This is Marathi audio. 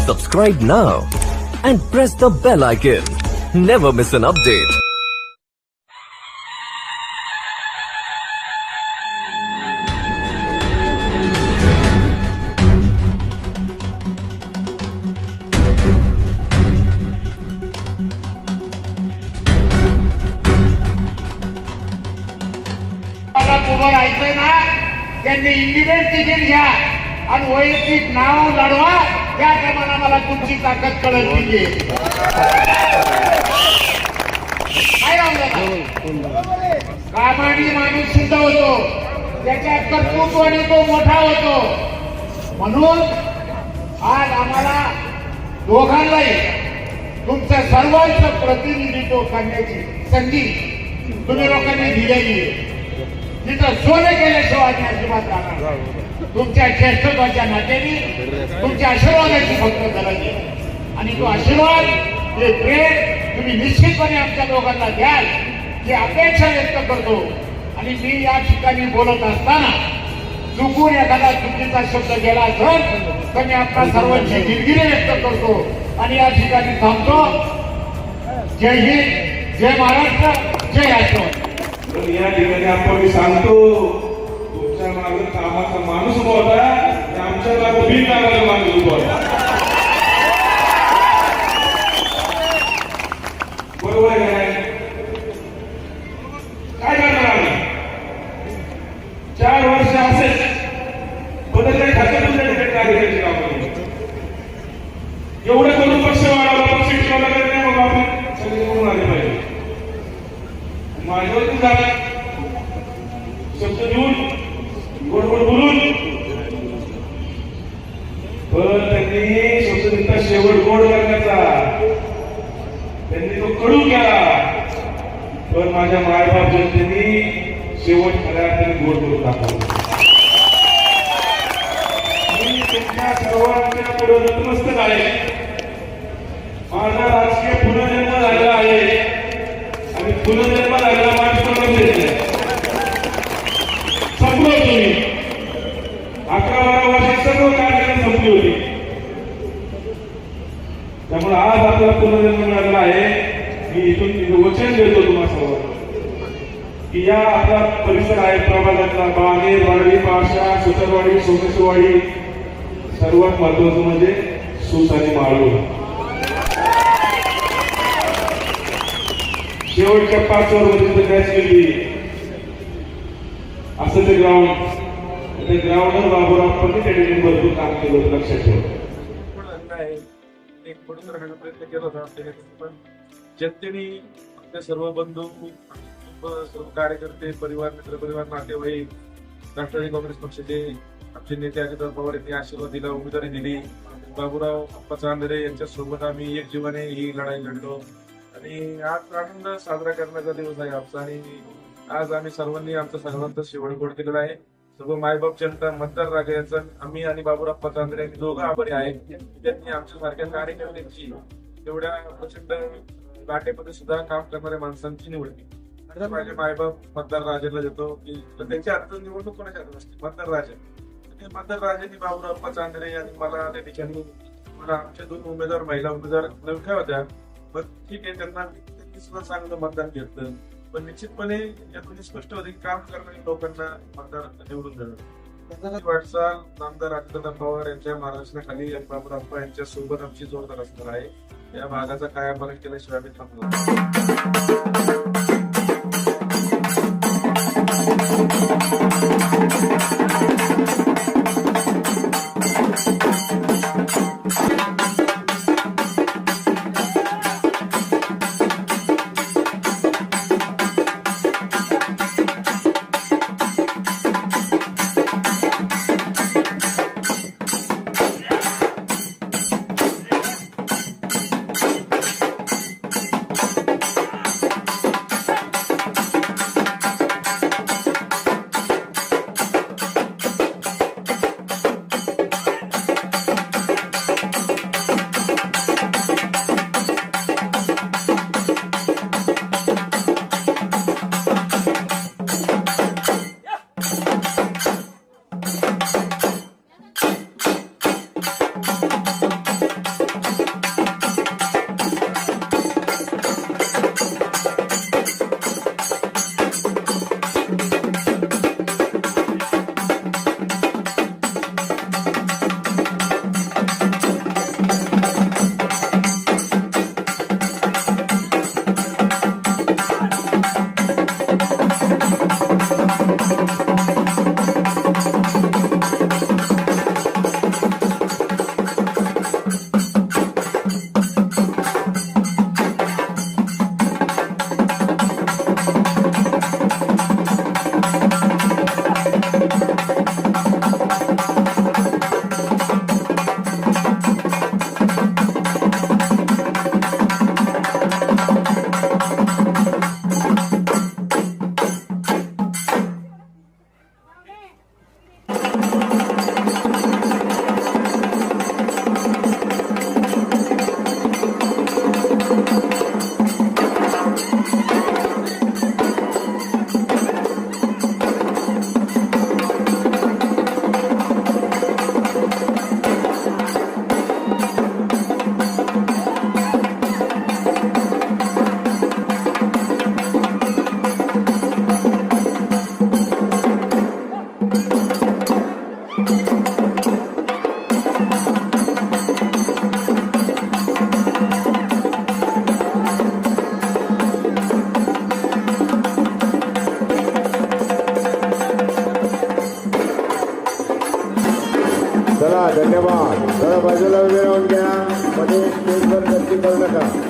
Subscribe now and press the bell icon. Never miss an update. उभं राहायचंय ना, त्यांनी इंडिपेंडंट तिकीट घ्या आणि वैयक्तिक नाव लढवा. त्या प्रमाणे मला तुमची ताकद कळत नाहीये. काय कामाडी माणूस सिद्ध होतो, त्याच्या कर्तृत्वाने तो मोठा होतो. म्हणून आज आम्हाला दोघांनाही तुमच्या सर्वांचं प्रतिनिधित्व करण्याची संधी तुम्ही लोकांनी दिलेली आहे. तिथं सोने केल्याशिवाय मी अजिबात राहणार. तुमच्या ज्येष्ठत्वाच्या नात्याने तुमच्या आशीर्वादाची फक्त गरज आहे आणि तो आशीर्वाद हे प्रेम तुम्ही निश्चितपणे आमच्या लोकांना द्याल ही अपेक्षा व्यक्त करतो. आणि मी या ठिकाणी बोलत असताना चुकून एखादा चुकीचा शब्द गेला तर मी आपल्या सर्वांची दिलगिरी व्यक्त करतो आणि या ठिकाणी थांबतो. जय हिंद, जय महाराष्ट्र, जय राष्ट्रवादी. या ठिकाणी आपण सांगतो तुमच्या मागे कामाचा माणूस उभा होता, आमच्या मागे बिनकामाचा माणूस उभा होता. बरोबर आहे काय करणार आम्ही 4 वर्ष असेच बदलले खाते तुमच्या ठिकाणी कार्यकर्ते कामाला एवढं करून पक्ष वाढवला, पक्ष ठेवला नाही. मग आपण सगळे निवडून आले पाहिजे. माझ्यावरती झाला शब्द देऊन गोडगोड बोलून पण त्यांनी शब्द दिला शेवट गोड करण्याचा. त्यांनी तो कडू केला. पण माझ्या मायबाप जनतेने शेवट खऱ्या अर्थाने गोड करून दाखवला. मी तुमच्या सर्वांच्या पुढे नतमस्तक आहे. माझा राजकीय पुनर्जन्म झालेला आहे आणि पुनर्जन्म झालेला माणूस संपलो तुम्ही 11-12 वर्षात सर्व कार्यक्रम संपली होती. त्यामुळे आज आपल्याला पुनर्जन्म मिळालेला आहे. मी इथून वचन देतो तुम्हाला सर्व की या आपला परिसर आहे प्रभागातला बाणेर, वाडी, पाशा, सुतरवाडी, सोमेश्वरवाडी, सर्वात महत्वाचं म्हणजे सूस आणि माळू. शेवटच्या 5 वर्षामध्ये मॅच केली असं ते ग्राउंड. त्या ग्राउंडवर बाबूराव पण त्या ठिकाणी भरपूर काम केलं होतं, लक्षात ठेवा. एक पडून राहण्याचा प्रयत्न केला होता. पण जनतेने आपले सर्व बंधू, सर्व कार्यकर्ते, परिवार, मित्र परिवार, नातेवाईक, राष्ट्रवादी काँग्रेस पक्षाचे आमचे नेते अजितदादा पवार यांनी आशीर्वाद दिला, उमेदवारी दिली. बाबूराव अप्पा चांदरे यांच्या सोबत आम्ही एक जीवाने ही लढाई लढलो आणि आज आनंद साजरा करण्याचा दिवस आहे आमचा. आणि आज आम्ही सर्वांनी आमचा सर्वांचा शेवट गोड केलेला आहे. सर्व मायबाप जनता, मतदार राजा यांचा आम्ही आणि बाबूराव चांदरे यांनी दोघं आभारी आहे. त्यांनी आमच्या सारख्या कार्यकर्त्यांची एवढ्या प्रचंड लाटेमध्ये सुद्धा काम करणाऱ्या माणसांची निवड केली. माझे मायबाप मतदार राजाला देतो की त्यांची अर्थ निवडणूक कोणाच्या हातात असते, मतदार राजा. मतदार राजांनी बाबूराव चांदरे आणि मला त्या ठिकाणी मला आमच्या 2 उमेदवार, महिला उमेदवार नवख्या होत्या. पण ठीक आहे, त्यांनी सुद्धा चांगलं मतदान घेतलं. पण निश्चितपणे यातून स्पष्ट होते की काम करणाऱ्या लोकांना मतदार निवडून देणं. वाटचाल नामदार अजितदादा पवार यांच्या मार्गदर्शनाखाली आणि बाबूराव यांच्या सोबत आमची जोरदार असणार आहे. या भागाचा कायापालट केल्याशिवाय आम्ही थांबलो. चला धन्यवाद. जरा बाजूला उभे राहून घ्या. मध्ये स्टेजवर गर्दी करू नका.